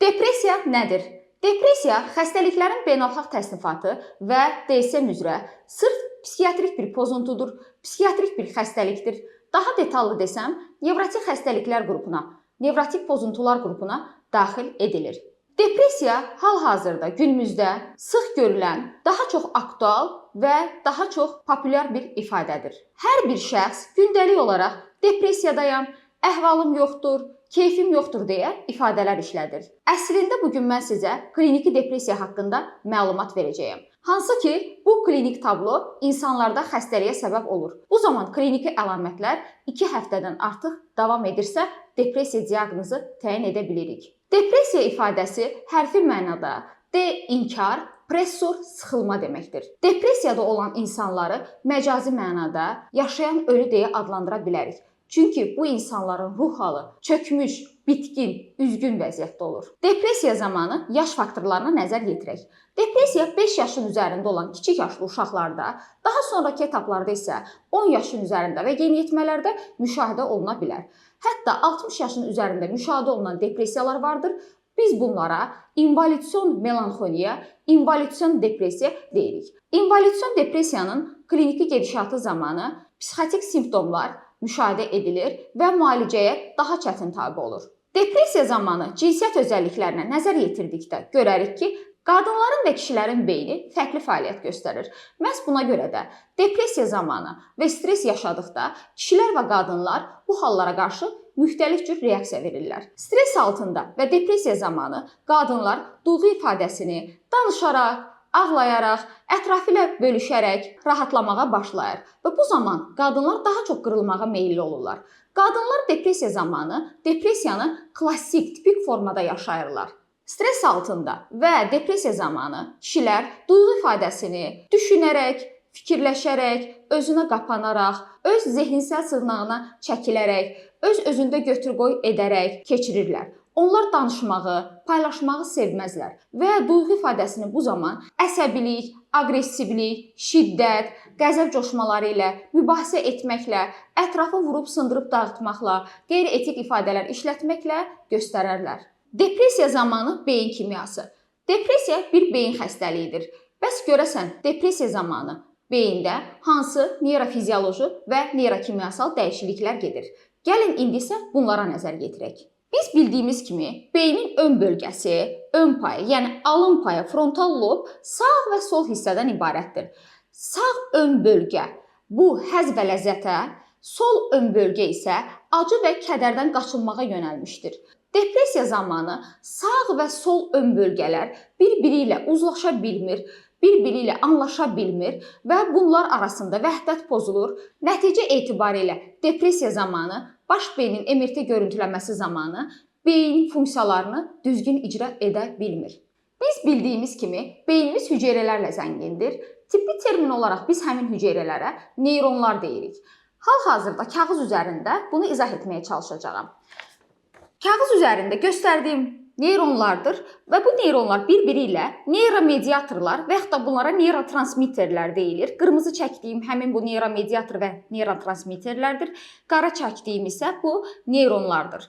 Depressiya nədir? Depressiya xəstəliklərin beynəlxalq təsnifatı və DSM üzrə sırf psixiatrik bir pozuntudur, psixiatrik bir xəstəlikdir. Daha detallı desəm, nevrotik xəstəliklər qrupuna, nevrotik pozuntular qrupuna daxil edilir. Depressiya hal-hazırda günümüzdə sıx görülən, daha çox aktual və daha çox populyar bir ifadədir. Hər bir şəxs gündəlik olaraq depressiyadayam, əhvalım yoxdur, keyfim yoxdur deyə ifadələr işlədir. Əslində bugün mən sizə kliniki depressiya haqqında məlumat verəcəyəm. Hansı ki, bu klinik tablo insanlarda xəstəliyə səbəb olur. Bu zaman kliniki əlamətlər 2 həftədən artıq davam edirsə, depressiya diaqnozu təyin edə bilirik. Depressiya ifadəsi hərfi mənada inkar, pressor, sıxılma deməkdir. Depressiyada olan insanları məcazi mənada yaşayan ölü deyə adlandıra bilərik. Çünki bu insanların ruh halı çökmüş, bitkin, üzgün vəziyyətdə olur. Depressiya zamanı yaş faktorlarına nəzər yetirək. Depressiya 5 yaşın üzərində olan kiçik yaşlı uşaqlarda, daha sonraki etaplarda isə 10 yaşın üzərində və yeniyetmələrdə müşahidə oluna bilər. Hətta 60 yaşın üzərində müşahidə olunan depressiyalar vardır. Biz bunlara invalidsion melanxoliya, invalidsion depressiya deyirik. İnvalidsion depressiyanın kliniki gedişatı zamanı psixotik simptomlar müşahidə edilir və müalicəyə daha çətin tabe olur. Depressiya zamanı cinsiyyət özəlliklərinə nəzər yetirdikdə görərik ki, qadınların və kişilərin beyni fərqli fəaliyyət göstərir. Məhz buna görə də depressiya zamanı və stres yaşadıqda kişilər və qadınlar bu hallara qarşı müxtəlif cür reaksiya verirlər. Stres altında və depressiya zamanı qadınlar duyğu ifadəsini danışaraq, ağlayaraq, ətrafı ilə bölüşərək rahatlamağa başlayır və bu zaman qadınlar daha çox qırılmağa meyilli olurlar. Qadınlar depressiya zamanı depressiyanı klassik, tipik formada yaşayırlar. Stres altında və depressiya zamanı kişilər duyğu ifadəsini düşünərək, fikirləşərək, özünə qapanaraq, öz zehinsel sığınağına çəkilərək, öz-özündə götür-qoy edərək keçirirlər. Onlar danışmağı, paylaşmağı sevməzlər və duyğu ifadəsini bu zaman əsəbilik, aqressivlik, şiddət, qəzəb coşmaları ilə, mübahisə etməklə, ətrafı vurub sındırıb dağıtmaqla, qeyri-etik ifadələr işlətməklə göstərərlər. Depressiya zamanı beyin kimyası. Depressiya bir beyin xəstəliyidir. Bəs görəsən, depressiya zamanı beyində hansı neyrofizioloji və neyrokimyasal dəyişikliklər gedir? Gəlin indi isə bunlara nəzər yetirək. Biz bildiyimiz kimi beynin ön bölgəsi, ön payı, yəni alın payı, frontal lob sağ və sol hissədən ibarətdir. Sağ ön bölgə bu həzz və ləzzətə, sol ön bölgə isə acı və kədərdən qaçınmağa yönəlmişdir. Depressiya zamanı sağ və sol ön bölgələr bir-biri ilə uzlaşa bilmir, bir-biri ilə anlaşa bilmir və bunlar arasında vəhdət pozulur. Nəticə etibarilə depressiya zamanı baş beynin MRT görüntüləməsi zamanı beyin funksiyalarını düzgün icra edə bilmir. Biz bildiyimiz kimi beynimiz hüceyrələrlə zəngindir. Tibbi termin olaraq biz həmin hüceyrələrə neyronlar deyirik. Hal-hazırda kağız üzərində bunu izah etməyə çalışacağam. Kağız üzərində göstərdiyim neyronlardır və bu neyronlar bir-biri ilə neyromediatorlar və yaxud da bunlara neyrotransmitterlər deyilir. Qırmızı çəkdiyim həmin bu neyromediator və neyrotransmitterlərdir. Qara çəkdiyim isə bu neyronlardır.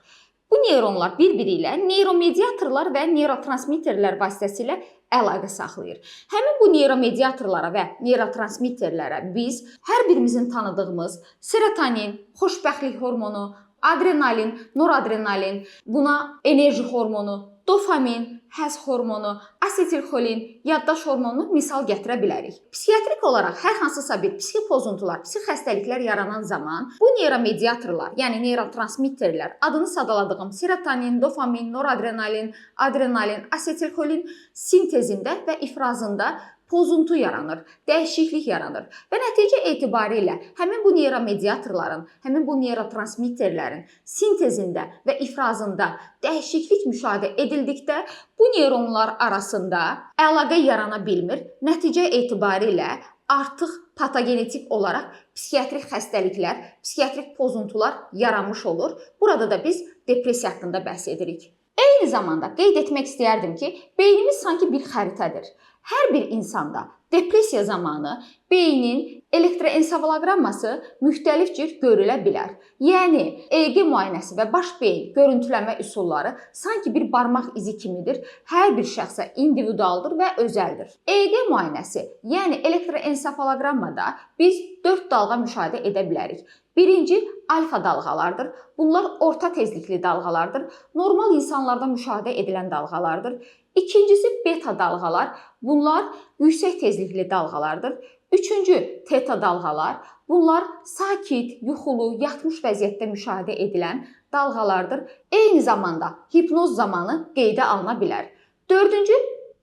Bu neyronlar bir-biri ilə neyromediatorlar və neyrotransmitterlər vasitəsilə əlaqə saxlayır. Həmin bu neyromediatorlara və neyrotransmitterlərə biz hər birimizin tanıdığımız serotonin, xoşbəxtlik hormonu, adrenalin, noradrenalin, buna enerji hormonu, dopamin, həzz hormonu, asetilxolin, yaddaş hormonunu misal gətirə bilərik. Psixiatrik olaraq hər hansısa bir psixi pozuntular, psixi xəstəliklər yaranan zaman bu neyromediatorlar, yəni neyrotransmitterlər, adını sadaladığım serotonin, dopamin, noradrenalin, adrenalin, asetilxolin sintezində və ifrazında pozuntu yaranır, dəyişiklik yaranır və nəticə etibarilə həmin bu neyromediatorların, həmin bu neyrotransmitterlərin sintezində və ifrazında dəyişiklik müşahidə edildikdə bu neyronlar arasında əlaqə yarana bilmir. Nəticə etibarilə artıq patogenetik olaraq psixiatrik xəstəliklər, psixiatrik pozuntular yaranmış olur. Burada da biz depressiya haqqında bəhs edirik. Eyni zamanda qeyd etmək istəyərdim ki, beynimiz sanki bir xəritədir. Hər bir insanda depressiya zamanı beynin elektroensefalogramması müxtəlif cür görülə bilər. Yəni EEG müayinəsi və baş beyin görüntüləmə üsulları sanki bir barmaq izi kimidir. Hər bir şəxsə individualdır və özəldir. EEG müayinəsi, yəni elektroensefalogrammada biz 4 dalğa müşahidə edə bilərik. Birinci alfa dalğalardır. Bunlar orta tezlikli dalğalardır. Normal insanlarda müşahidə edilən dalğalardır. İkincisi beta dalğalar. Bunlar yüksək tezlikli dalğalardır. Üçüncü teta dalğalar. Bunlar sakit, yuxulu, yatmış vəziyyətdə müşahidə edilən dalğalardır. Eyni zamanda hipnoz zamanı qeydə alına bilər. Dördüncü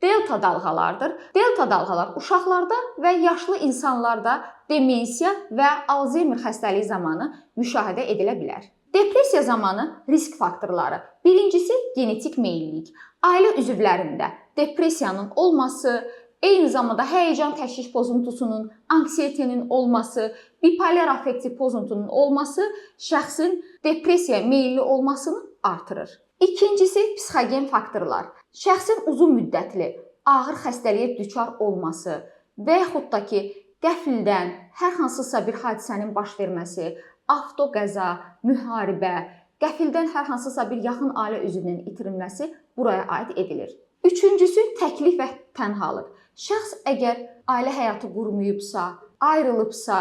delta dalğalardır. Delta dalğalar uşaqlarda və yaşlı insanlarda demensiya və Alzheimer xəstəliyi zamanı müşahidə edilə bilər. Depressiya zamanı risk faktorları. Birincisi genetik meyillilik. Ailə üzvlərində depressiyanın olması, eyni zamanda həyəcan təşviş pozuntusunun, anksiyetenin olması, bipolar affektiv pozuntunun olması şəxsin depressiyaya meyilli olmasını artırır. İkincisi psixogen faktorlar. Şəxsin uzun müddətli ağır xəstəliyə düçar olması və yaxud da ki, qəfildən hər hansısa bir hadisənin baş verməsi, avtoqəza, müharibə, qəfildən hər hansısa bir yaxın ailə üzvünün itirilməsi buraya aid edilir. Üçüncüsü təklik və tənhalıq. Şəxs əgər ailə həyatı qurmayıbsa, ayrılıbsa,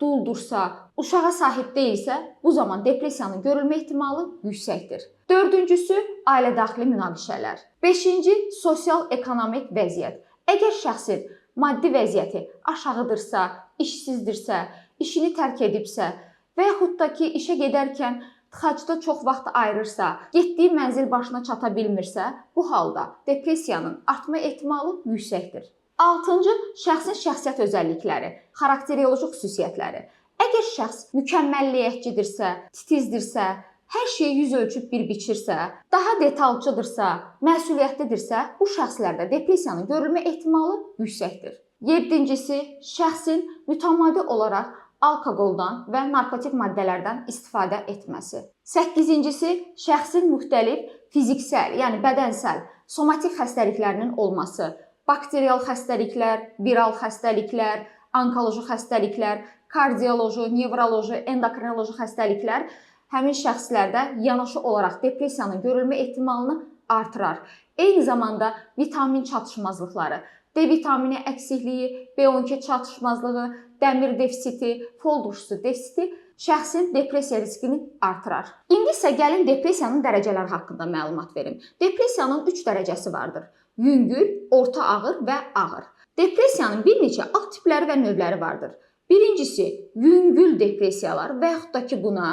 duldursa, uşağa sahib deyilsə, bu zaman depressiyanın görülmə ehtimalı yüksəkdir. Dördüncüsü ailədaxili münaqişələr. Beşinci sosial-ekonomik vəziyyət. Əgər şəxsin maddi vəziyyəti aşağıdırsa, işsizdirsə, işini tərk edibsə və yaxud da ki, işə gedərkən tıxacda çox vaxt ayırırsa, getdiyi mənzil başına çata bilmirsə, bu halda depressiyanın artma ehtimalı yüksəkdir. Altıncı, şəxsin şəxsiyyət özəllikləri, xarakteroloji xüsusiyyətləri. Əgər şəxs mükəmməlliyətçidirsə, titizdirsə, hər şeyi yüz ölçüb bir biçirsə, daha detalçıdırsa, məsuliyyətlidirsə, bu şəxslərdə depressiyanın görülmə ehtimalı yüksəkdir. Yedincisi, şəxsin mütəmadi olaraq alkoqoldan və narkotik maddələrdən istifadə etməsi. Səkkizincisi, şəxsin müxtəlif fiziksel, yəni bədənsəl, somatik xəstəliklərinin olması, bakterial xəstəliklər, viral xəstəliklər, onkoloji xəstəliklər, kardioloji, nevroloji, endokrinoloji xəstəliklər həmin şəxslərdə yanaşı olaraq depressiyanın görülmə ehtimalını artırar. Eyni zamanda vitamin çatışmazlıqları, D vitamini əksikliyi, B12 çatışmazlığı, dəmir defisiti, fol duşusu defisiti şəxsin depressiya riskini artırar. İndi isə gəlin depressiyanın dərəcələri haqqında məlumat verim. Depressiyanın 3 dərəcəsi vardır. Yüngül, orta ağır və ağır. Depressiyanın bir neçə alt tipləri və növləri vardır. Birincisi, yüngül depressiyalar və yaxud da ki buna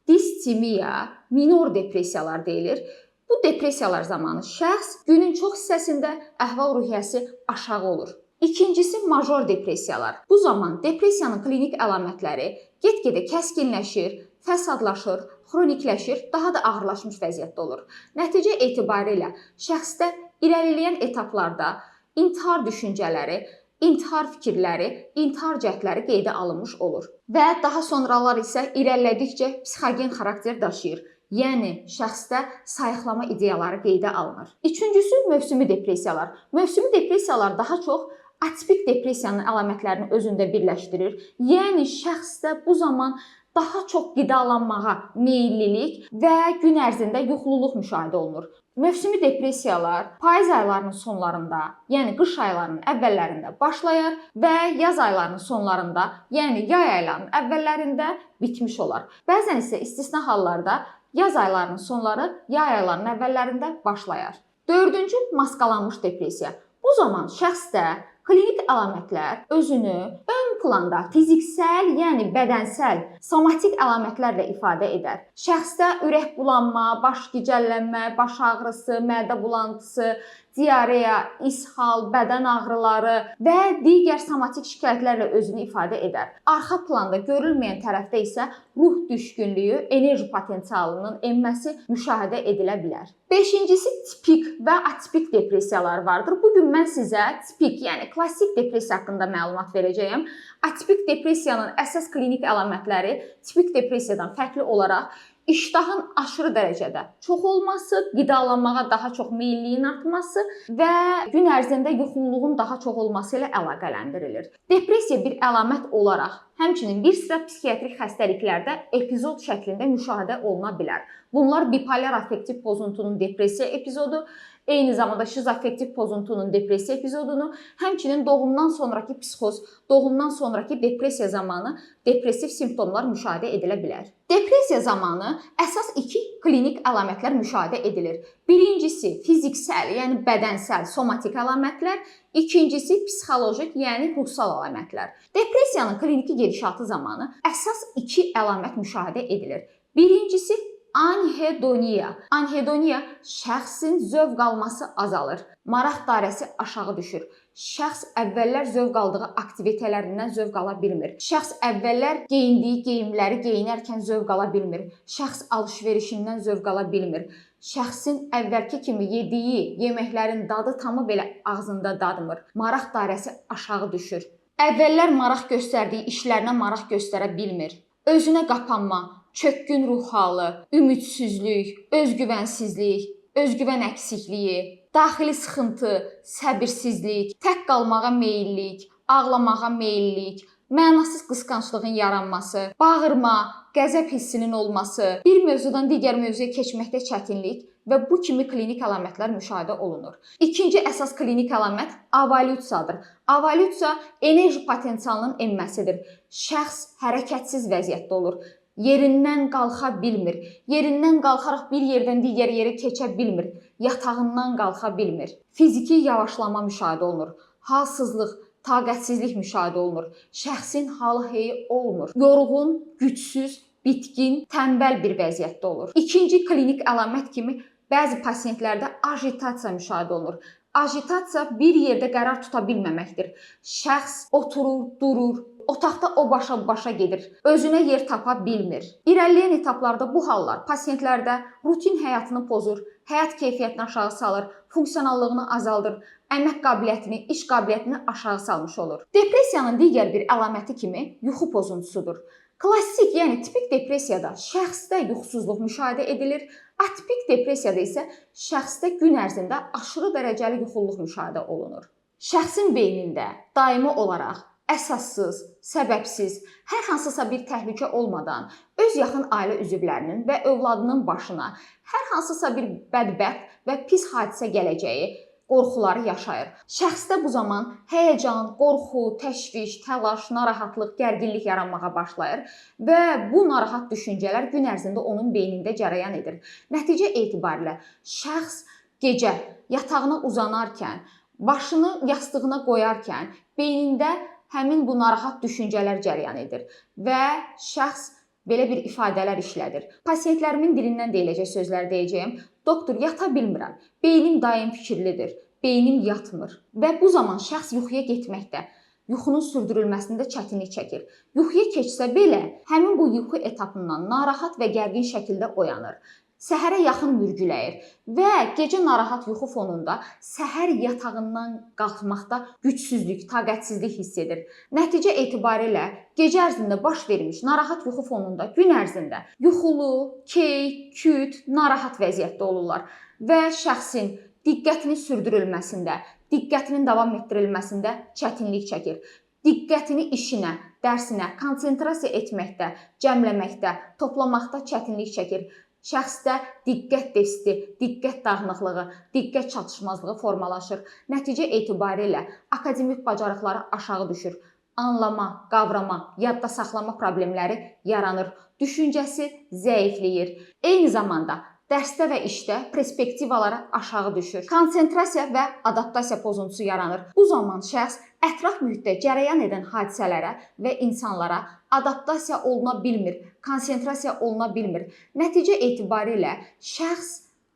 distimiya, minor depressiyalar deyilir. Bu depressiyalar zamanı şəxs günün çox hissəsində əhval-ruhiyyəsi aşağı olur. İkincisi, major depressiyalar. Bu zaman depressiyanın klinik əlamətləri get-gedə kəskinləşir, fəsadlaşır, xronikləşir, daha da ağırlaşmış vəziyyətdə olur. Nəticə etibarilə şəxsdə irəliləyən etaplarda intihar düşüncələri, intihar fikirləri, intihar cəhdləri qeydə alınmış olur. Və daha sonralar isə irəlilədikcə psixogen xarakter daşıyır. Yəni şəxsdə sayıqlama ideyaları qeydə alınır. Üçüncüsü, mövsümi depressiyalar. Mövsümi depressiyalar daha çox atipik depressiyanın əlamətlərini özündə birləşdirir. Yəni şəxsdə bu zaman daha çox qidalanmağa meyillilik və gün ərzində yuxululuq müşahidə olunur. Mövsümi depressiyalar payız aylarının sonlarında, yəni qış aylarının əvvəllərində başlayar və yaz aylarının sonlarında, yəni yay aylarının əvvəllərində bitmiş olar. Bəzən isə istisna hallarda yaz aylarının sonları, yay aylarının əvvəllərində başlayar. Dördüncü, maskalanmış depressiya. Bu zaman şəxsdə klinik əlamətlər özünü ön planda fiziksel, yəni bədənsəl, somatik əlamətlərlə ifadə edər. Şəxsdə ürək bulanma, baş gicəllənmə, baş ağrısı, mədə bulantısı, diareya, ishal, bədən ağrıları və digər somatik şikayətlərlə özünü ifadə edər. Arxa planda görülməyən tərəfdə isə ruh düşkünlüyü, enerji potensialının enməsi müşahidə edilə bilər. Beşincisi, tipik və atipik depressiyalar vardır. Bugün mən sizə tipik, yəni klassik depressiya haqqında məlumat verəcəyəm. Atipik depressiyanın əsas klinik əlamətləri tipik depressiyadan fərqli olaraq iştahın aşırı dərəcədə çox olması, qidalanmağa daha çox meyilliyin artması və gün ərzində yuxululuğun daha çox olması ilə əlaqələndirilir. Depressiya bir əlamət olaraq həmçinin bir sıra psixiatrik xəstəliklərdə epizod şəklində müşahidə oluna bilər. Bunlar bipolar affektiv pozuntunun depressiya epizodu, eyni zamanda şizoaffektiv pozuntunun depressiya epizodunu, həmçinin doğumdan sonrakı psixoz, doğumdan sonrakı depressiya zamanı depressiv simptomlar müşahidə edilə bilər. Depressiya zamanı əsas 2 klinik əlamətlər müşahidə edilir. Birincisi fiziksel, yəni bədənsəl, somatik əlamətlər, ikincisi psixolojik, yəni ruhsal əlamətlər. Depressiyanın kliniki gedişatı zamanı əsas 2 əlamət müşahidə edilir. Birincisi anhedoniya. Anhedoniya şəxsin zövq alması azalır. Maraq dairəsi aşağı düşür. Şəxs əvvəllər zövq aldığı aktivitetlərindən zövq ala bilmir. Şəxs əvvəllər geyindiyi geyimləri geyinərkən zövq ala bilmir. Şəxs alış-verişindən zövq ala bilmir. Şəxsin əvvəlki kimi yediyi yeməklərin dadı tamı belə ağzında dadmır. Maraq dairəsi aşağı düşür. Əvvəllər maraq göstərdiyi işlərinə maraq göstərə bilmir. Özünə qapanma, çökkün ruh halı, ümidsizlik, özgüvənsizlik, özgüvən əksikliyi, daxili sıxıntı, səbirsizlik, tək qalmağa meyillik, ağlamağa meyillik, mənasız qısqanclığın yaranması, bağırma, qəzəb hissinin olması, bir mövzudan digər mövzuya keçməkdə çətinlik və bu kimi klinik əlamətlər müşahidə olunur. İkinci əsas klinik əlamət avalyusiyadır. Avalyusiya enerji potensialının enməsidir. Şəxs hərəkətsiz vəziyyətdə olur. Yerindən qalxa bilmir. Yerindən qalxaraq bir yerdən digər yerə keçə bilmir. Yatağından qalxa bilmir. Fiziki yavaşlama müşahidə olunur. Halsızlıq, taqətsizlik müşahidə olunur. Şəxsin halı heyi olmur. Yorğun, gücsüz, bitkin, tənbəl bir vəziyyətdə olur. İkinci klinik əlamət kimi bəzi pasientlərdə agitasiya müşahidə olunur. Agitasiya bir yerdə qərar tuta bilməməkdir. Şəxs oturur, durur, otaqda o başa bu başa gedir. Özünə yer tapa bilmir. İrəliləyən etaplarda bu hallar pasientlərdə rutin həyatını pozur, həyat keyfiyyətini aşağı salır, funksionallığını azaldır, əmək qabiliyyətini, iş qabiliyyətini aşağı salmış olur. Depressiyanın digər bir əlaməti kimi yuxu pozuntusudur. Klassik, yəni tipik depressiyada şəxsdə yuxusuzluq müşahidə edilir. Atipik depressiyada isə şəxsdə gün ərzində aşırı dərəcəli yuxululuq müşahidə olunur. Şəxsin beynində daimi olaraq əsassız, səbəbsiz, hər hansısa bir təhlükə olmadan öz yaxın ailə üzvlərinin və övladının başına hər hansısa bir bədbəxt və pis hadisə gələcəyi qorxuları yaşayır. Şəxsdə bu zaman həyəcan, qorxu, təşviş, təlaş, narahatlıq, gərginlik yaranmağa başlayır və bu narahat düşüncələr gün ərzində onun beynində cərəyan edir. Nəticə etibarilə şəxs gecə yatağına uzanarkən, başını yastığına qoyarkən beynində həmin bu narahat düşüncələr cərəyan edir və şəxs belə bir ifadələr işlədir. Pasientlərimin dilindən deyiləcək sözlər deyəcəyim. Doktor, yata bilmirəm. Beynim daim fikirlidir. Beynim yatmır. Və bu zaman şəxs yuxuya getməkdə, yuxunun sürdürülməsində çətinlik çəkir. Yuxuya keçsə belə, həmin bu yuxu etapından narahat və gərgin şəkildə oyanır. Səhərə yaxın mürgüləyir və gecə narahat yuxu fonunda səhər yatağından qalxmaqda gücsüzlük, taqətsizlik hiss edir. Nəticə etibarilə gecə ərzində baş vermiş narahat yuxu fonunda gün ərzində yuxulu, key, küt, narahat vəziyyətdə olurlar və şəxsin diqqətinin sürdürülməsində, diqqətinin davam etdirilməsində çətinlik çəkir. Diqqətini işinə, dərsinə konsentrasiya etməkdə, cəmləməkdə, toplamaqda çətinlik çəkir. Şəxsdə diqqət defisiti, diqqət dağınıqlığı, diqqət çatışmazlığı formalaşır. Nəticə etibarilə akademik bacarıqları aşağı düşür. Anlama, qavrama, yadda saxlama problemləri yaranır. Düşüncəsi zəifləyir. Eyni zamanda dərsdə və işdə perspektivaları aşağı düşür. Konsentrasiya və adaptasiya pozuntusu yaranır. Bu zaman şəxs ətraf mühitdə cərəyan edən hadisələrə və insanlara adaptasiya oluna bilmir, konsentrasiya oluna bilmir. Nəticə etibarilə şəxs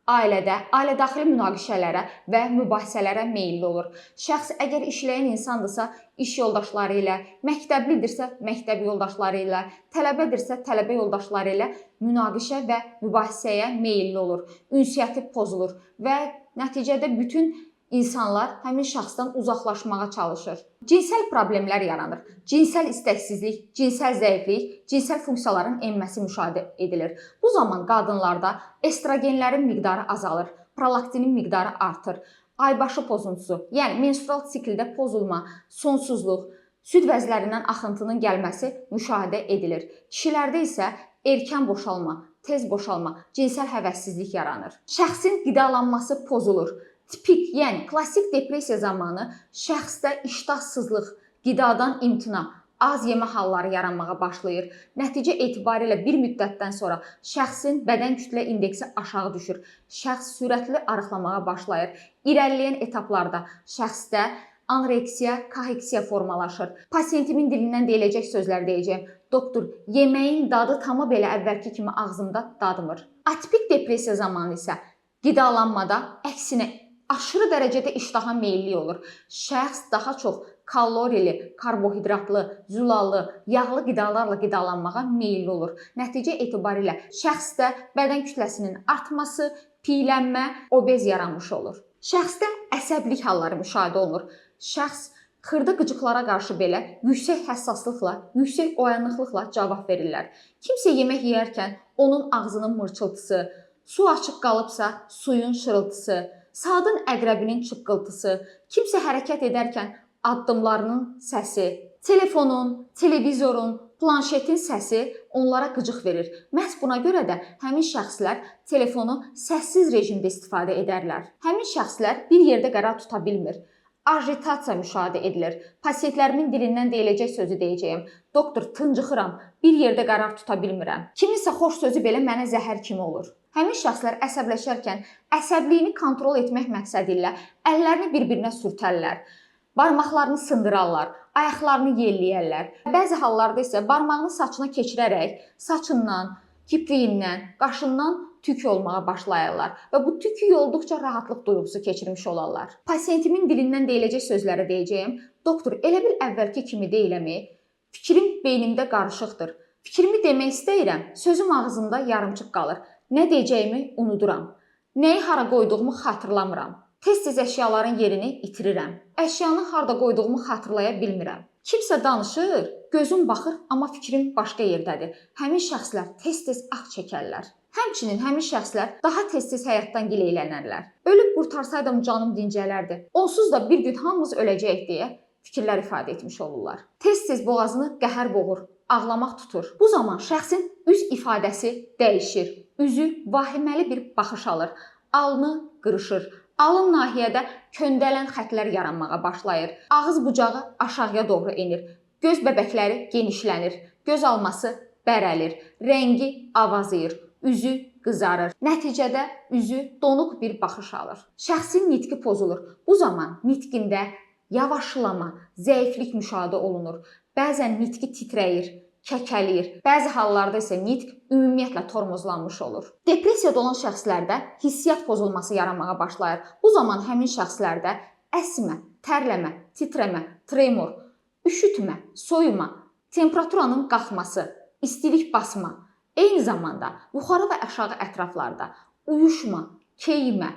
ailədə, ailədaxili münaqişələrə və mübahisələrə meyilli olur. Şəxs əgər işləyən insandırsa, iş yoldaşları ilə, məktəblidirsə, məktəb yoldaşları ilə, tələbədirsə, tələbə yoldaşları ilə münaqişə və mübahisəyə meyilli olur. Ünsiyyəti pozulur və nəticədə bütün İnsanlar həmin şəxsdən uzaqlaşmağa çalışır. Cinsəl problemlər yaranır. Cinsəl istəksizlik, cinsəl zəiflik, cinsəl funksiyaların enməsi müşahidə edilir. Bu zaman qadınlarda estrogenlərin miqdarı azalır, prolaktinin miqdarı artır. Aybaşı pozuntusu, yəni menstrual sikldə pozulma, sonsuzluq, süd vəzlərindən axıntının gəlməsi müşahidə edilir. Kişilərdə isə erkən boşalma, tez boşalma, cinsəl həvəssizlik yaranır. Şəxsin qidalanması pozulur. Tipik, yəni klassik depressiya zamanı şəxsdə iştahsızlıq, qidadan imtina, az yemə halları yaranmağa başlayır. Nəticə etibarilə bir müddətdən sonra şəxsin bədən kütlə indeksi aşağı düşür. Şəxs sürətli arıqlamağa başlayır. İrəliləyən etaplarda şəxsdə anoreksiya, kaheksiya formalaşır. Pasiyentimin dilindən deyiləcək sözlər deyəcəyim. Doktor, yeməyin dadı tamı belə əvvəlki kimi ağzımda dadmır. Atipik depressiya zamanı isə qidalanmada əksinə aşırı dərəcədə iştaha meyilli olur. Şəxs daha çox kalorili, karbohidratlı, zülallı, yağlı qidalarla qidalanmağa meyilli olur. Nəticə etibarilə şəxsdə bədən kütləsinin artması, piylənmə, obez yaranmış olur. Şəxsdə əsəbilik halları müşahidə olunur. Şəxs xırda qıcıqlara qarşı belə yüksək həssaslıqla, yüksək oyanıqlıqla cavab verirlər. Kimsə yemək yeyərkən onun ağzının mırçıltısı, su açıq qalıbsa suyun şırıltısı, saatın əqrəbinin çıqqıltısı, kimsə hərəkət edərkən addımlarının səsi, telefonun, televizorun, planşetin səsi onlara qıcıq verir. Məhz buna görə də həmin şəxslər telefonu səssiz rejimdə istifadə edərlər. Həmin şəxslər bir yerdə qərar tuta bilmir. Ajitasiya müşahidə edilir. Pasiyentlərimin dilindən deyiləcək sözü deyəcəyim. Doktor, tıncıxıram, bir yerdə qərar tuta bilmirəm. Kiminsə xoş sözü belə mənə zəhər kimi olur. Həmin şəxslər əsəbləşərkən əsəbliyini kontrol etmək məqsədi ilə əllərini bir-birinə sürtərlər, barmaqlarını sındırarlar, ayaqlarını yelləyərlər. Bəzi hallarda isə barmağını saçına keçirərək saçından, kipriyindən, qaşından tük olmağa başlayırlar və bu tük olduqca rahatlıq duyğusu keçirmiş olarlar. Pasiyentimin dilindən deyiləcək sözləri deyəcəyim. Doktor, elə bil əvvəlki kimi deyiləmi? Fikrim beynimdə qarışıqdır. Fikrimi demək istəyirəm, sözüm ağzımda yarımçıq qalır. Nə deyəcəyimi unuduram. Nəyi hara qoyduğumu xatırlamıram. Tez-tez əşyaların yerini itirirəm. Əşyanı harda qoyduğumu xatırlaya bilmirəm. Kimsə danışır, gözüm baxır, amma fikrim başqa yerdədir. Həmin şəxslər tez-tez ah çəkərlər. Həmçinin həmin şəxslər daha tez-tez həyatdan gileylənərlər. Ölüb qurtarsaydım canım dincələrdi. Onsuz da bir gün hamımız öləcəyik deyə fikirlər ifadə etmiş olurlar. Tez-tez boğazını qəhər boğur, ağlamaq tutur. Bu zaman şəxsin üz ifadəsi dəyişir. Üzü vahiməli bir baxış alır. Alnı qırışır. Alın nahiyədə köndələn xətlər yaranmağa başlayır. Ağız bucağı aşağıya doğru enir. Göz bəbəkləri genişlənir. Göz alması bərəlir. Rəngi avazıyır. Üzü qızarır. Nəticədə üzü donuq bir baxış alır. Şəxsin nitqi pozulur. Bu zaman nitqində yavaşlama, zəiflik müşahidə olunur. Bəzən nitqi titrəyir, kəkəliyir. Bəzi hallarda isə nitq ümumiyyətlə tormozlanmış olur. Depressiyada olan şəxslərdə hissiyat pozulması yaranmağa başlayır. Bu zaman həmin şəxslərdə əsmə, tərləmə, titrəmə, tremor, üşütmə, soyuma, temperaturanın qalxması, istilik basma, eyni zamanda yuxarı və aşağı ətraflarda uyuşma, keyimə,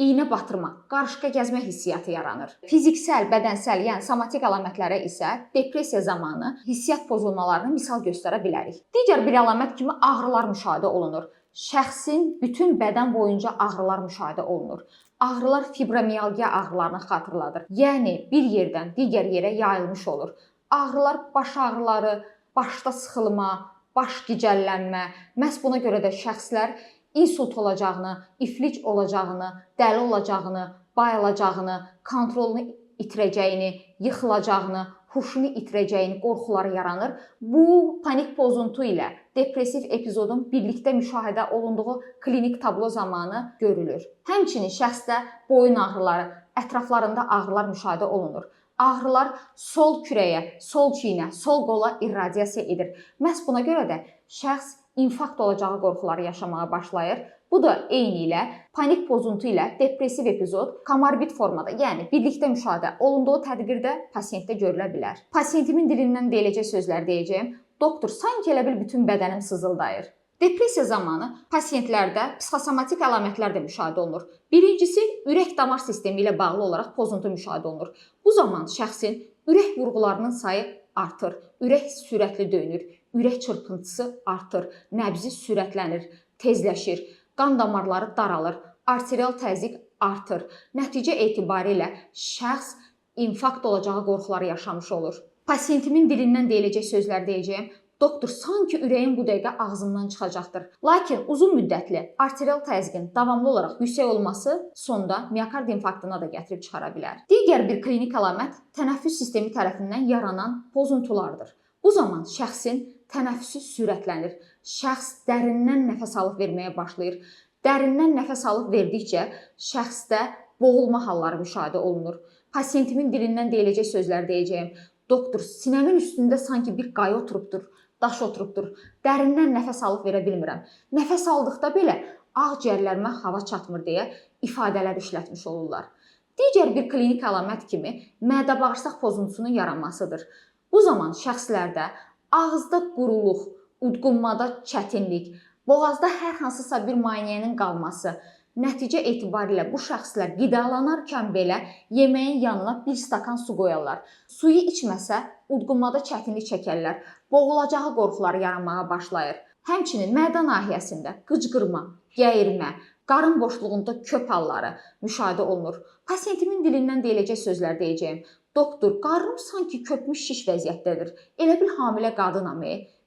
iynə batırma, qarışqa gəzmə hissiyatı yaranır. Fiziksel, bədənsel, yəni somatik əlamətlərə isə depressiya zamanı hissiyat pozulmalarını misal göstərə bilərik. Digər bir əlamət kimi ağrılar müşahidə olunur. Şəxsin bütün bədən boyunca ağrılar müşahidə olunur. Ağrılar fibromiyalgiya ağrılarını xatırladır. Yəni bir yerdən digər yerə yayılmış olur. Ağrılar baş ağrıları, başda sıxılma, baş gicəllənmə, məhz buna görə də şəxslər insult olacağını, iflic olacağını, dəli olacağını, bayılacağını, kontrolunu itirəcəyini, yıxılacağını, huşunu itirəcəyini qorxuları yaranır. Bu panik pozuntu ilə depressiv epizodun birlikdə müşahidə olunduğu klinik tablo zamanı görülür. Həmçinin şəxsdə boyun ağrıları, ətraflarında ağrılar müşahidə olunur. Ağrılar sol kürəyə, sol çiynə, sol qola irradiasiya edir. Məhz buna görə də şəxs infarkt olacağı qorxuları yaşamağa başlayır. Bu da eyni ilə panik pozuntu ilə depressiv epizod komorbid formada, yəni birlikdə müşahidə olunduğu tədbirdə pasiyentdə görülə bilər. Pasiyentimin dilindən deyiləcək sözlər deyəcəyim. Doktor, sanki elə bil bütün bədənim sızıldayır. Depressiya zamanı pasientlərdə psixosomatik əlamətlər də müşahidə olunur. Birincisi, ürək-damar sistemi ilə bağlı olaraq pozuntu müşahidə olunur. Bu zaman şəxsin ürək vurğularının sayı artır, ürək sürətli döyünür, ürək çırpıntısı artır, nəbzi sürətlənir, tezləşir, qan damarları daralır, arterial təzyiq artır. Nəticə etibarilə şəxs infarkt olacağı qorxuları yaşamış olur. Pasiyentimin dilindən deyiləcək sözlər deyəcəyəm. Doktor, sanki ürəyin bu dəqiqə ağzımdan çıxacaqdır. Lakin uzun müddətli arterial təzyiqin davamlı olaraq yüksək olması sonda miokard infarktına da gətirib çıxara bilər. Digər bir klinik əlamət tənəffüs sistemi tərəfindən yaranan pozuntulardır. Bu zaman şəxsin tənəffüsü sürətlənir. Şəxs dərindən nəfəs alıb verməyə başlayır. Dərindən nəfəs alıb verdikcə şəxsdə boğulma halları müşahidə olunur. Pasiyentimin dilindən deyiləcək sözlər deyəcəyəm. Doktor, sinəmin üstündə sanki bir qaya oturubdur, daş oturubdur. Dərindən nəfəs alıb verə bilmirəm. Nəfəs aldıqda belə ağciyərlərimə hava çatmır deyə ifadələr işlətmiş olurlar. Digər bir klinik əlamət kimi mədə-bağırsaq pozuntusunun yaranmasıdır. Bu zaman şəxslərdə ağızda quruluq, udqunmada çətinlik, boğazda hər hansısa bir maneənin qalması, nəticə etibarilə bu şəxslər qidalanarkən belə yeməyin yanına bir stakan su qoyarlar. Suyu içməsə udqunmada çətinlik çəkərlər, boğulacağı qorxuları yaranmağa başlayır. Həmçinin mədə nahiyəsində qıcqırma, gəyirmə, qarın boşluğunda köp halları müşahidə olunur. Pasiyentimin dilindən deyiləcək sözlər deyəcəyim. Doktor, qarnım sanki köpmüş şiş vəziyyətdədir. Elə bil hamilə qadınam.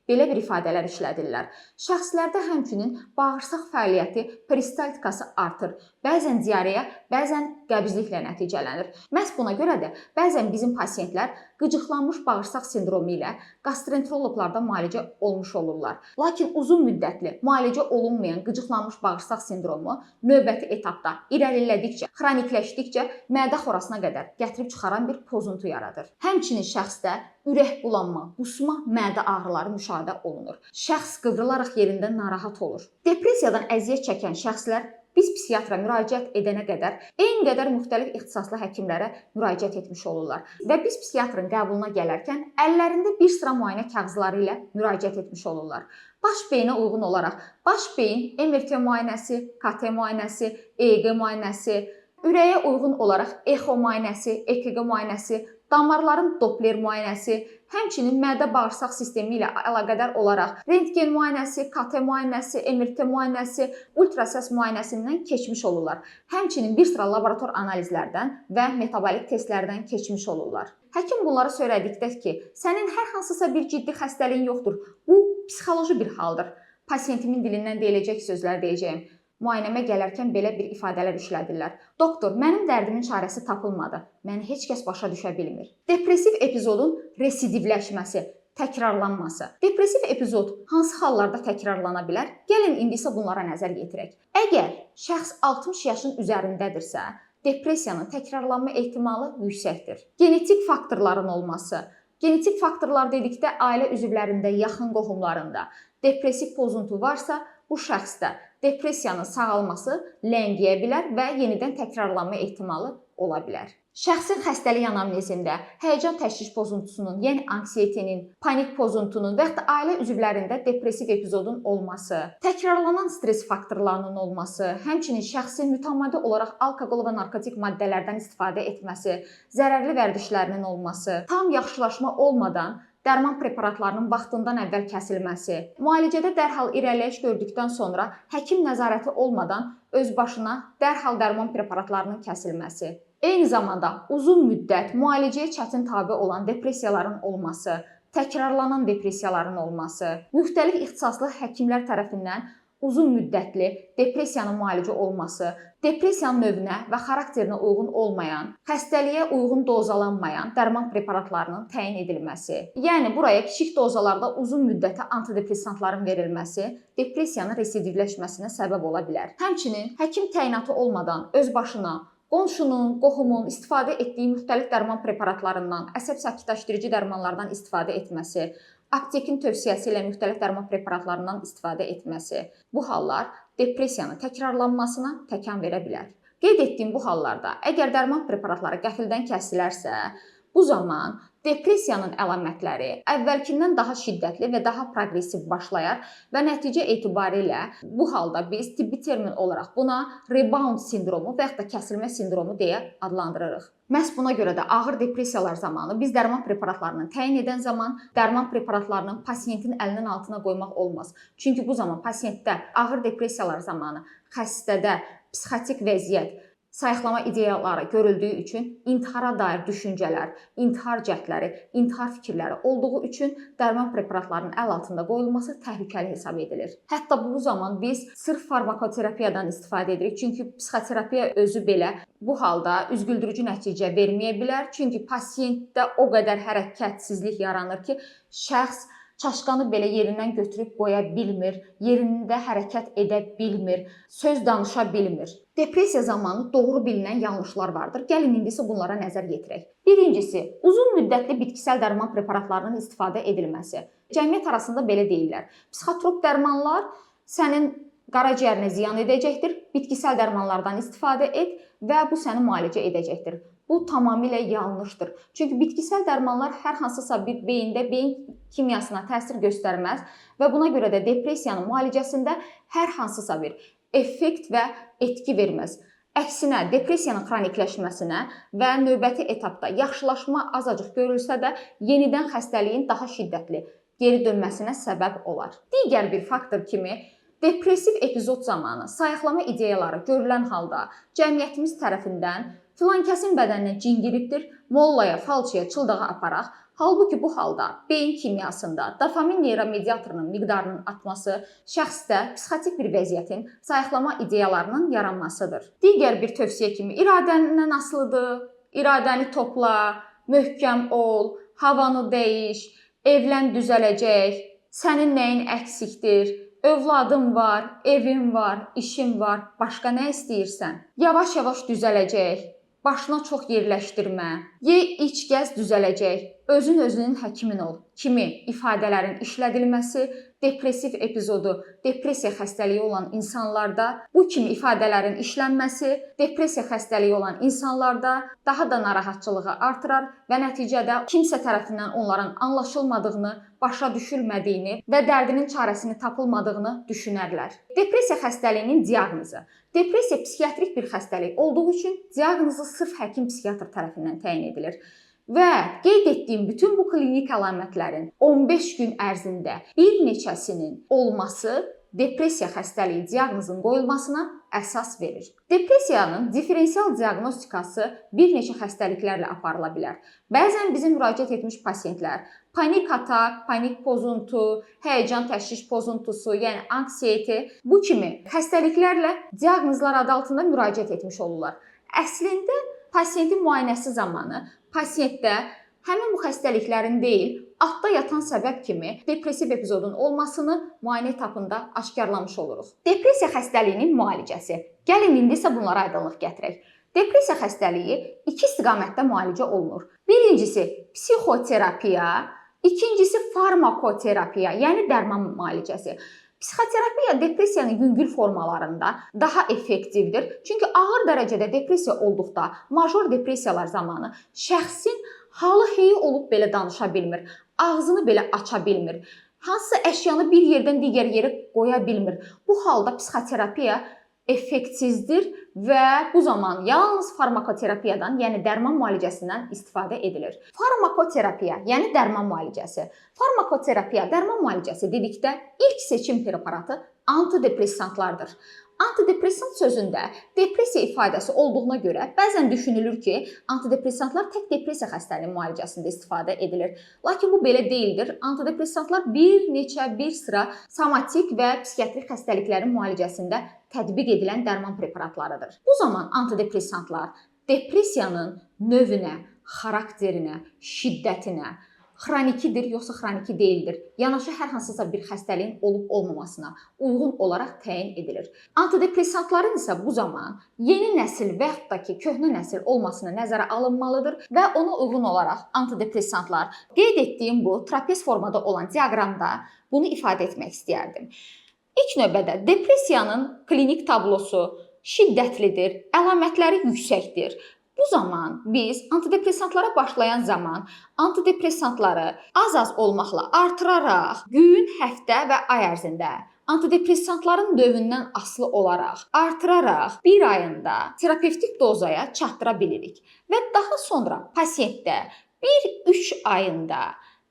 Belə bir ifadələr işlədirlər. Şəxslərdə həmçinin bağırsaq fəaliyyəti peristaltikası artır. Bəzən diareya, bəzən qəbizliklə nəticələnir. Məhz buna görə də bəzən bizim pasiyentlər qıcıqlanmış bağırsaq sindromu ilə gastroenteroloqlarda müalicə olmuş olurlar. Lakin uzun müddətli müalicə olunmayan qıcıqlanmış bağırsaq sindromu növbəti etapda irəlilədikcə, xronikləşdikcə mədə xorasına qədər gətirib çıxaran bir pozuntu yaradır. Həmçinin şəxsdə ürək bulanma, qusma, mədə ağrıları müşahidə olunur. Şəxs qıvrılaraq yerində narahat olur. Depressiyadan əziyyət çəkən şəxslər biz psixiatra müraciət edənə qədər eyni qədər müxtəlif ixtisaslı həkimlərə müraciət etmiş olurlar. Və biz psixiatrın qəbuluna gələrkən əllərində bir sıra müayinə kağızları ilə müraciət etmiş olurlar. Baş beyinə uyğun olaraq baş beyin MRT müayinəsi, KT müayinəsi, EEG müayinəsi, ürəyə uyğun olaraq exo müayinəsi, EKG müayinəsi, damarların Doppler müayinəsi, həmçinin mədə-bağırsaq sistemi ilə əlaqədar olaraq rentgen müayinəsi, KT müayinəsi, MRT müayinəsi, ultrasəs müayinəsindən keçmiş olurlar. Həmçinin bir sıra laborator analizlərdən və metabolik testlərdən keçmiş olurlar. Həkim bunları söylədikdə ki, sənin hər hansısa bir ciddi xəstəliyin yoxdur. Bu psixoloji bir haldır. Pasiyentimin dilindən deyiləcək sözlər deyəcəyim. Müayinəmə gələrkən belə bir ifadələr işlədirlər. Doktor, mənim dərdimin çarəsi tapılmadı. Məni heç kəs başa düşə bilmir. Depressiv epizodun residivləşməsi, təkrarlanması. Depressiv epizod hansı hallarda təkrarlana bilər? Gəlin indi isə bunlara nəzər yetirək. Əgər şəxs 60 yaşın üzərindədirsə, depressiyanın təkrarlanma ehtimalı yüksəkdir. Genetik faktorların olması. Genetik faktorlar dedikdə ailə üzvlərində, yaxın qohumlarında depressiv pozuntu varsa, bu şəxsdə depressiyanın sağalması ləngiyə bilər və yenidən təkrarlanma ehtimalı ola bilər. Şəxsin xəstəlik anamnezində həyəcan təşviş pozuntusunun, yəni anksiyetenin, panik pozuntunun və ya ailə üzvlərində depressiv epizodun olması, təkrarlanan stres faktorlarının olması, həmçinin şəxsin mütəmadi olaraq alkoqol və narkotik maddələrdən istifadə etməsi, zərərli vərdişlərinin olması, tam yaxşılaşma olmadan dərman preparatlarının vaxtından əvvəl kəsilməsi, müalicədə dərhal irəliləyiş gördükdən sonra həkim nəzarəti olmadan özbaşına dərhal dərman preparatlarının kəsilməsi, eyni zamanda uzun müddət müalicəyə çətin tabe olan depressiyaların olması, təkrarlanan depressiyaların olması, müxtəlif ixtisaslı həkimlər tərəfindən uzun müddətli depressiyanın müalicə olması, depressiyanın növünə və xarakterinə uyğun olmayan, xəstəliyə uyğun dozalanmayan dərman preparatlarının təyin edilməsi, yəni buraya kiçik dozalarda uzun müddətli antidepressantların verilməsi depressiyanın residivləşməsinə səbəb ola bilər. Həmçinin həkim təyinatı olmadan öz başına qonşunun, qohumun istifadə etdiyi müxtəlif dərman preparatlarından, əsəb sakitləşdirici dərmanlardan istifadə etməsi, aptekin tövsiyəsi ilə müxtəlif dərman preparatlarından istifadə etməsi. Bu hallar depressiyanın təkrarlanmasına təkan verə bilər. Qeyd etdiyim bu hallarda əgər dərman preparatları qəfildən kəsilərsə, Bu zaman depressiyanın əlamətləri əvvəlkindən daha şiddətli və daha proqressiv başlayar və nəticə etibarilə bu halda biz tibbi termin olaraq buna rebound sindromu və ya da kəsilmə sindromu deyə adlandırırıq. Məhz buna görə də ağır depressiyalar zamanı biz dərman preparatlarını təyin edən zaman dərman preparatlarını pasiyentin əlinin altına qoymaq olmaz. Çünki bu zaman pasiyentdə ağır depressiyalar zamanı xəstədə psixotik vəziyyət, sayıqlama ideyaları görüldüyü üçün intihara dair düşüncələr, intihar cəhdləri, intihar fikirləri olduğu üçün dərman preparatlarının əl altında qoyulması təhlükəli hesab edilir. Hətta bu zaman biz sırf farmakoterapiyadan istifadə edirik. Çünki psixoterapiya özü belə bu halda üzgüldürücü nəticə verməyə bilər. Çünki pasiyentdə o qədər hərəkətsizlik yaranır ki, şəxs çaşqanı belə yerindən götürüb qoya bilmir, yerində hərəkət edə bilmir, söz danışa bilmir. Depressiya zamanı doğru bilinən yanlışlar vardır. Gəlin indi isə bunlara nəzər yetirək. Birincisi, uzun müddətli bitkisel dərman preparatlarının istifadə edilməsi. Cəmiyyət arasında belə deyirlər. Psixotrop dərmanlar sənin qaraciyərinə ziyan edəcəkdir. Bitkisel dərmanlardan istifadə et və bu səni müalicə edəcəkdir. Bu tamamilə yanlışdır. Çünki bitkisel dərmanlar hər hansısa bir beyində beyin kimyasına təsir göstərməz və buna görə də depressiyanın müalicəsində hər hansısa bir effekt və etki verməz. Əksinə, depressiyanın xronikləşməsinə və növbəti etapda yaxşılaşma azacıq görülsə də yenidən xəstəliyin daha şiddətli geri dönməsinə səbəb olar. Digər bir faktor kimi depressiv epizod zamanı sayıqlama ideyaları görülən halda cəmiyyətimiz tərəfindən filankəsin bədəninə cin giribdir, mollaya, falçıya, çıldağa aparaq. Halbuki bu halda beyin kimyasında dopamin neyromediatorunun miqdarının artması şəxsdə psixotik bir vəziyyətin sayıqlama ideyalarının yaranmasıdır. Digər bir tövsiyə kimi iradəndən asılıdır, iradəni topla, möhkəm ol, havanı dəyiş, evlən düzələcək, sənin nəyin əksikdir, övladım var, evim var, işim var, başqa nə istəyirsən? Yavaş-yavaş düzələcək. Başına çox yerləşdirmə, ye, iç, gəz düzələcək, özün-özünün həkimin ol kimi ifadələrin işlədilməsi depressiv epizodu, depressiya xəstəliyi olan insanlarda bu kimi ifadələrin işlənməsi depressiya xəstəliyi olan insanlarda daha da narahatçılığı artırar və nəticədə kimsə tərəfindən onların anlaşılmadığını, başa düşülmədiyini və dərdinin çarəsini tapılmadığını düşünərlər. Depressiya xəstəliyinin diaqnozu. Depressiya psixiatrik bir xəstəlik olduğu üçün diaqnozu sırf həkim psixiatr tərəfindən təyin edilir. Və qeyd etdiyim bütün bu klinik əlamətlərin 15 gün ərzində bir neçəsinin olması depressiya xəstəliyi diaqnozunun qoyulmasına əsas verir. Depressiyanın diferensial diaqnostikası bir neçə xəstəliklərlə aparıla bilər. Bəzən bizim müraciət etmiş pasiyentlər panik atak, panik pozuntu, həyəcan təşviş pozuntusu, yəni anksiyete bu kimi xəstəliklərlə diaqnozlar adı altında müraciət etmiş olurlar. Əslində pasiyentin müayinəsi zamanı pasiyentdə həmin bu xəstəliklərin deyil, altda yatan səbəb kimi depressiv epizodun olmasını müayinə etapında aşkarlamış oluruq. Depressiya xəstəliyinin müalicəsi. Gəlin indi isə bunlara aydınlıq gətirək. Depressiya xəstəliyi iki istiqamətdə müalicə olunur. Birincisi psixoterapiya, ikincisi farmakoterapiya, yəni dərman müalicəsi. Psixoterapiya depressiyanın yüngül formalarında daha effektivdir. Çünki ağır dərəcədə depressiya olduqda, major depressiyalar zamanı şəxsin halı hey olub belə danışa bilmir, ağzını belə aça bilmir, hansısa əşyanı bir yerdən digər yerə qoya bilmir. Bu halda psixoterapiya effektsizdir və bu zaman yalnız farmakoterapiyadan, yəni dərman müalicəsindən istifadə edilir. Farmakoterapiya, yəni dərman müalicəsi. Farmakoterapiya, dərman müalicəsi dedikdə ilk seçim preparatı antidepressantlardır. Antidepressant sözündə depressiya ifadəsi olduğuna görə bəzən düşünülür ki, antidepressantlar tək depressiya xəstəliyinin müalicəsində istifadə edilir. Lakin bu belə deyildir. Antidepressantlar bir sıra somatik və psixiatrik xəstəliklərin müalicəsində tətbiq edilən dərman preparatlarıdır. Bu zaman antidepressantlar depressiyanın növünə, xarakterinə, şiddətinə, xronikidir yoxsa xroniki deyildir, yanaşı hər hansısa bir xəstəliyin olub-olmamasına uyğun olaraq təyin edilir. Antidepressantların isə bu zaman yeni nəsil və yaxud da ki, köhnə nəsil olmasına nəzərə alınmalıdır və ona uyğun olaraq antidepressantlar, qeyd etdiyim bu trapez formada olan diaqramda bunu ifadə etmək istəyərdim. İlk növbədə depressiyanın klinik tablosu şiddətlidir, əlamətləri yüksəkdir. Bu zaman biz antidepressantlara başlayan zaman antidepressantları az-az olmaqla artıraraq gün, həftə və ay ərzində antidepressantların növündən asılı olaraq artıraraq bir ayında terapevtik dozaya çatdıra bilirik və daha sonra pasientdə 1-3 ayında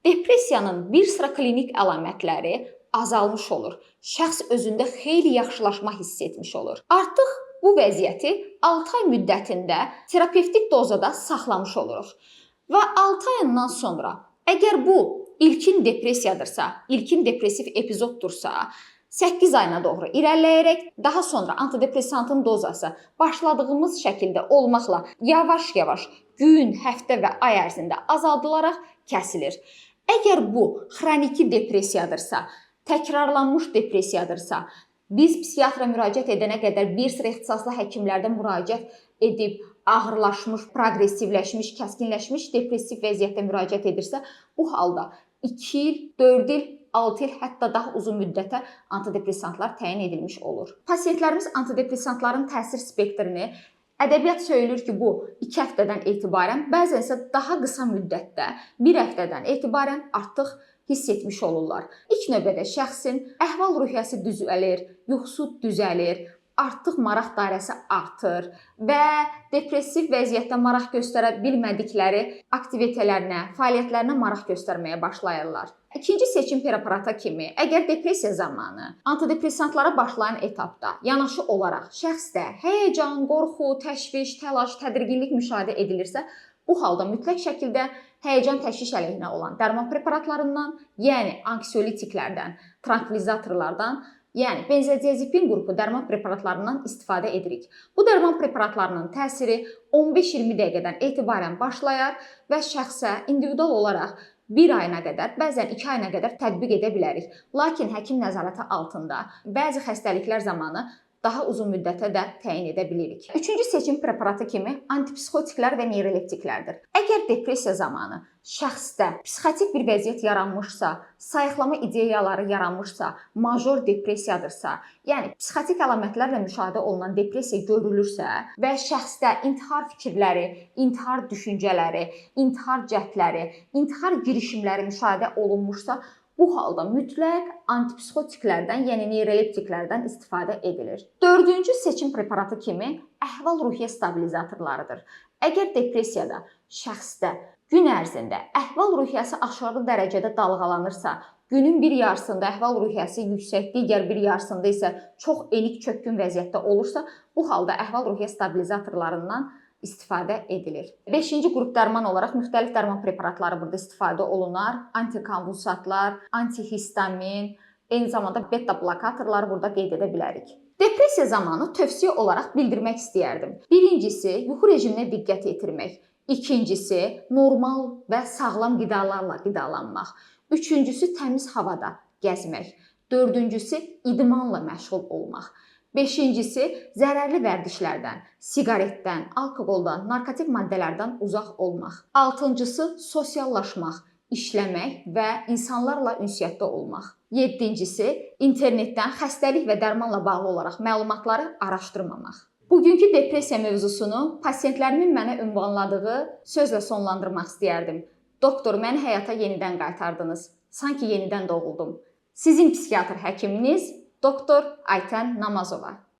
depressiyanın bir sıra klinik əlamətləri azalmış olur. Şəxs özündə xeyli yaxşılaşma hiss etmiş olur. Artıq bu vəziyyəti 6 ay müddətində terapevtik dozada saxlamış oluruq. Və 6 ayından sonra əgər bu ilkin depressiyadırsa, ilkin depressiv epizoddursa, 8 ayına doğru irəliləyərək daha sonra antidepressantın dozası başladığımız şəkildə olmaqla yavaş-yavaş gün, həftə və ay ərzində azaldılaraq kəsilir. Əgər bu xroniki depressiyadırsa, təkrarlanmış depressiyadırsa, biz psixiatra müraciət edənə qədər bir sıra ixtisaslı həkimlərdən müraciət edib ağırlaşmış, proqressivləşmiş, kəskinləşmiş depressiv vəziyyətdə müraciət edirsə, bu halda 2 il, 4 il, 6 il, hətta daha uzun müddətə antidepressantlar təyin edilmiş olur. Pasientlərimiz antidepressantların təsir spektrini ədəbiyyat söylür ki, bu 2 həftədən etibarən, bəzən isə daha qısa müddətdə 1 həftədən etibarən artıq hiss etmiş olurlar. İlk növbədə şəxsin əhval-ruhiyyəsi düzəlir, yuxusu düzəlir, artıq maraq dairəsi artır və depressiv vəziyyətdə maraq göstərə bilmədikləri aktivitetlərinə, fəaliyyətlərinə maraq göstərməyə başlayırlar. İkinci seçim preparatı kimi, əgər depressiya zamanı antidepressantlara başlayan etapda yanaşı olaraq şəxsdə həyəcan, qorxu, təşviş, təlaş, tədirginlik müşahidə edilirsə, bu halda mütləq şəkildə həyəcan təşviş əleyhinə olan dərman preparatlarından, yəni anksiolitiklərdən, trankvilizatorlardan, yəni benzodiazepin qrupu dərman preparatlarından istifadə edirik. Bu dərman preparatlarının təsiri 15-20 dəqiqədən etibarən başlayar və şəxsə individual olaraq 1 ayına qədər, bəzən 2 ayına qədər tətbiq edə bilərik. Lakin həkim nəzarəti altında bəzi xəstəliklər zamanı daha uzun müddətə də təyin edə bilirik. Üçüncü seçim preparatı kimi antipsixotiklər və neyroleptiklərdir. Əgər depressiya zamanı şəxsdə psixotik bir vəziyyət yaranmışsa, sayıqlama ideyaları yaranmışsa, major depressiyadırsa, yəni psixotik əlamətlərlə müşahidə olunan depressiya görülürsə və şəxsdə intihar fikirləri, intihar düşüncələri, intihar cəhdləri, intihar girişimləri müşahidə olunmuşsa, bu halda mütləq antipsixotiklərdən, yəni neyroleptiklərdən istifadə edilir. Dördüncü seçim preparatı kimi əhval-ruhiyyə stabilizatorlarıdır. Əgər depressiyada şəxsdə gün ərzində əhval-ruhiyyəsi aşağı dərəcədə dalğalanırsa, günün bir yarısında əhval-ruhiyyəsi yüksək, digər bir yarısında isə çox enik çökkün vəziyyətdə olursa, bu halda əhval-ruhiyyə stabilizatorlarından istifadə edilir. 5-ci qrup dərman olaraq müxtəlif dərman preparatları burada istifadə olunar. Antikonvulsantlar, antihistamin, eyni zamanda beta blokatorları burada qeyd edə bilərik. Depressiya zamanı tövsiyə olaraq bildirmək istəyərdim. Birincisi, yuxu rejiminə diqqət yetirmək. İkincisi, normal və sağlam qidalarla qidalanmaq. Üçüncüsü, təmiz havada gəzmək. Dördüncüsü, idmanla məşğul olmaq. Beşincisi, zərərli vərdişlərdən, siqaretdən, alkoqoldan, narkotik maddələrdən uzaq olmaq. Altıncısı, sosiallaşmaq, işləmək və insanlarla ünsiyyətdə olmaq. Yeddincisi, internetdən xəstəlik və dərmanla bağlı olaraq məlumatları araşdırmamaq. Bugünkü depressiya mövzusunu pasientlərimin mənə ünvanladığı sözlə sonlandırmaq istəyərdim. Doktor, məni həyata yenidən qaytardınız. Sanki yenidən doğuldum. Sizin psixiatr həkiminiz Doktor Aytən Namazova.